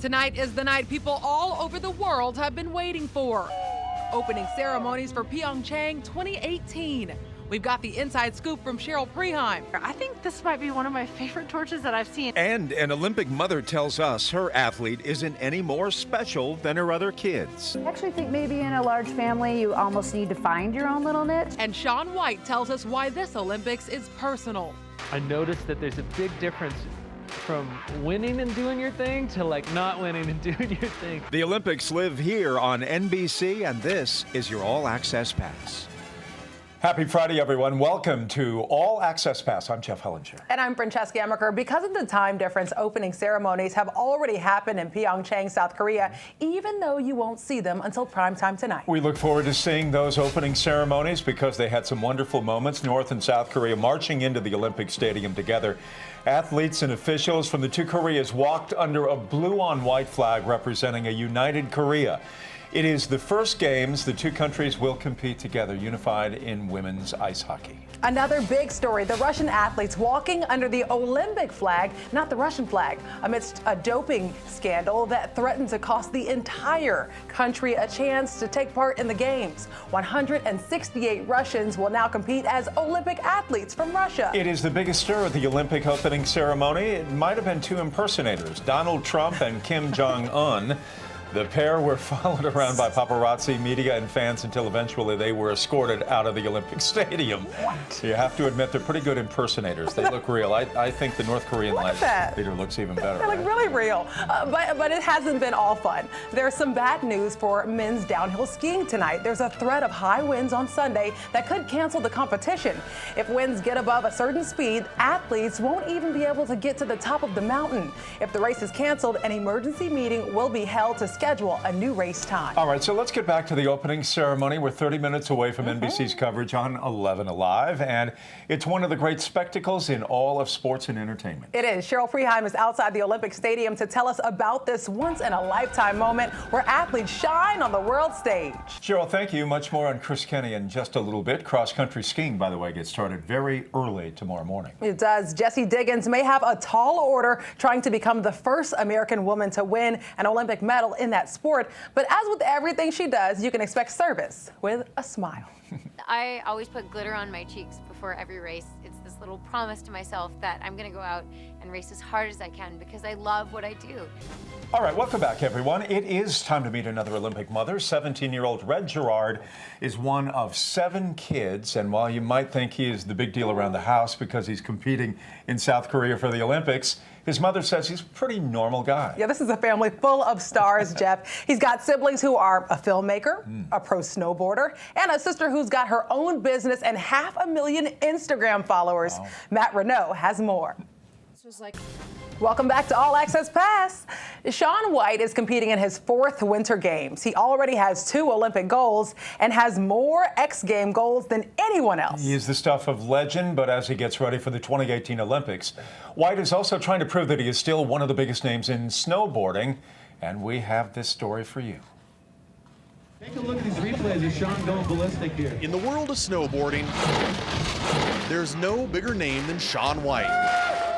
Tonight is the night people all over the world have been waiting for. Opening ceremonies for Pyeongchang 2018. We've got the inside scoop from Cheryl Preheim. I think this might be one of my favorite torches that I've seen. And an Olympic mother tells us her athlete isn't any more special than her other kids. I actually think maybe in a large family, you almost need to find your own little niche. And Shaun White tells us why this Olympics is personal. I noticed that there's a big difference from winning and doing your thing to not winning and doing your thing. The Olympics live here on NBC, and this is your All Access Pass. Happy Friday, everyone. Welcome to All Access Pass. I'm Jeff Hellinger. And I'm Francesca Emmerker. Because of the time difference, opening ceremonies have already happened in Pyeongchang, South Korea, even though you won't see them until primetime tonight. We look forward to seeing those opening ceremonies because they had some wonderful moments. North and South Korea marching into the Olympic Stadium together. Athletes and officials from the two Koreas walked under a blue-on-white flag representing a united Korea. It is the first games the two countries will compete together, unified in women's ice hockey. Another big story, the Russian athletes walking under the Olympic flag, not the Russian flag, amidst a doping scandal that threatened to cost the entire country a chance to take part in the games. 168 Russians will now compete as Olympic athletes from Russia. It is the biggest stir at the Olympic opening ceremony. It might have been two impersonators, Donald Trump and Kim Jong-un. The pair were followed around by paparazzi, media, and fans until eventually they were escorted out of the Olympic Stadium. What? You have to admit, they're pretty good impersonators. They look real. I think the North Korean leader looks even better. They look really real. But it hasn't been all fun. There's some bad news for men's downhill skiing tonight. There's a threat of high winds on Sunday that could cancel the competition. If winds get above a certain speed, athletes won't even be able to get to the top of the mountain. If the race is canceled, an emergency meeting will be held to schedule a new race time. All right, so let's get back to the opening ceremony. We're 30 minutes away from NBC's coverage on 11 Alive, and it's one of the great spectacles in all of sports and entertainment. It is. Cheryl Preheim is outside the Olympic Stadium to tell us about this once-in-a-lifetime moment where athletes shine on the world stage. Cheryl, thank you. Much more on Chris Kenny in just a little bit. Cross-country skiing, by the way, gets started very early tomorrow morning. It does. Jessie Diggins may have a tall order trying to become the first American woman to win an Olympic medal in that sport. But as with everything she does, you can expect service with a smile. I always put glitter on my cheeks before every race. It's this little promise to myself that I'm going to go out and race as hard as I can because I love what I do. All right, welcome back, everyone. It is time to meet another Olympic mother. 17-year-old Red Gerard is one of 7 kids, and while you might think he is the big deal around the house because he's competing in South Korea for the Olympics, his mother says he's a pretty normal guy. Yeah, this is a family full of stars, Jeff. He's got siblings who are a filmmaker, a pro snowboarder, and a sister who's got her own business and 500,000 Instagram followers. Wow. Matt Renault has more. This was like... Welcome back to All Access Pass. Shaun White is competing in his 4th Winter Games. He already has 2 Olympic golds and has more X Game goals than anyone else. He is the stuff of legend, but as he gets ready for the 2018 Olympics, White is also trying to prove that he is still one of the biggest names in snowboarding, and we have this story for you. Take a look at these replays of Shaun going ballistic here. In the world of snowboarding, there's no bigger name than Shaun White.